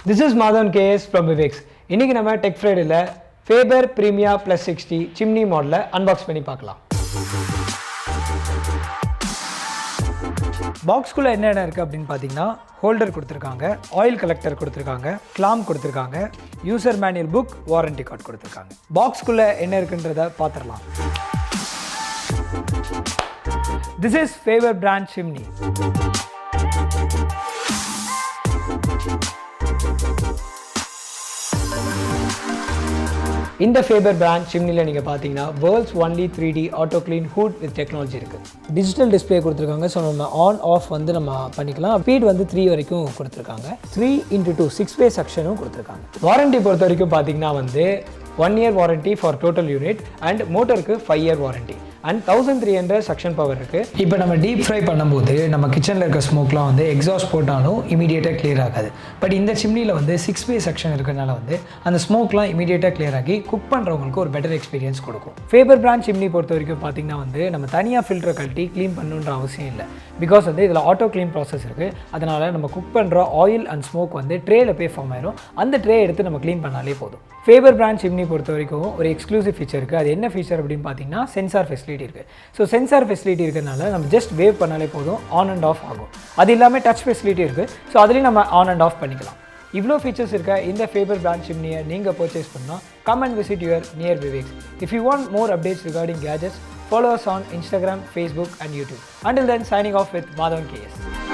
This is Madhavan KS from Viveks. இன்னைக்கு நம்ம Techfriday ல Faber Premia Plus 60 chimney model unbox பண்ணி பார்க்கலாம். பாக்ஸ்குள்ள என்னென்ன இருக்கு அப்படினு பாத்தீங்கன்னா ஹோல்டர் கொடுத்திருக்காங்க, ஆயில் கலெக்டர் கொடுத்திருக்காங்க, கிளாம்ப் கொடுத்திருக்காங்க, user manual book, warranty card கொடுத்திருக்காங்க. பாக்ஸ்குள்ள என்ன இருக்குன்றத பாத்துறலாம். This is Faber brand chimney. இந்த Faber brand chimneyல நீங்க பாத்தீங்கன்னா world's only 3D auto clean hood with technology இருக்கு. டிஜிட்டல் டிஸ்ப்ளே கொடுத்திருக்காங்க. சோ நம்ம ஆன் ஆஃப் வந்து நம்ம பண்ணிக்கலாம். ஸ்பீட் வந்து 3 வரைக்கும் கொடுத்திருக்காங்க. 3x2 6-way செக்ஷனும் கொடுத்திருக்காங்க. வாரண்டி பொறுத்த வரைக்கும் பாத்தீங்கன்னா வந்து 1 year warranty for total unit and மோட்டருக்கு 5 year warranty and 1300 suction power இருக்கு. இப்போ நம்ம டீப் ஃப்ரை பண்ணும்போது நம்ம கிச்சன்ல இருக்க ஸ்மோக்லாம் வந்து எக்ஸாஸ்ட் போட்டாலும் இமிடியேட்டா கிளியர் ஆகாது. பட் இந்த சிம்னில வந்து 6-way செக்ஷன் இருக்கறனால வந்து அந்த ஸ்மோக்லாம் இமிடியேட்டா கிளியர் ஆகி குக் பண்றவங்களுக்கு ஒரு பெட்டர் எக்ஸ்பீரியன்ஸ் கொடுக்கும். Faber brand chimney பொறுத்த வரைக்கும் பாத்தீங்கன்னா வந்து நம்ம தனியா ஃபில்டர் கழட்டி க்ளீன் பண்ணணும்ன்ற அவசியம் இல்லை. பிகாஸ் வந்து இதில் ஆட்டோ க்ளீன் ப்ராசஸ் இருக்குது. அதனால் நம்ம குக் பண்ணுற ஆயில் அண்ட் ஸ்மோக் வந்து ட்ரேயில் போய் ஃபார்ம் ஆயிடும். அந்த ட்ரே எடுத்து நம்ம க்ளீன் பண்ணாலே போதும். Faber brand chimney பொறுத்த வரைக்கும் ஒரு எக்ஸ்க்ளூசிவ் ஃபீச்சர் இருக்குது. அது என்ன ஃபீச்சர் அப்படின்னு பார்த்தீங்கன்னா சென்சார் ஃபெசிலிட்டி இருக்குது. ஸோ சென்சார் ஃபெசிலிட்டி இருக்கிறதுனால நம்ம ஜஸ்ட் வேவ் பண்ணாலே போதும், ஆன் அண்ட் ஆஃப் ஆகும். அது இல்லாமல் டச் ஃபெசிலிட்டி இருக்குது. ஸோ அதுலேயும் நம்ம ஆன் அண்ட் ஆஃப் பண்ணிக்கலாம். இவ்வளோ ஃபீச்சர்ஸ் இருக்க இந்த Faber brand chimney நீங்கள் பர்ச்சேஸ் பண்ணால் come and visit your near Viveks. If you want more updates regarding gadgets, follow us on Instagram, Facebook and YouTube. Until then, signing off with Madhavan KS.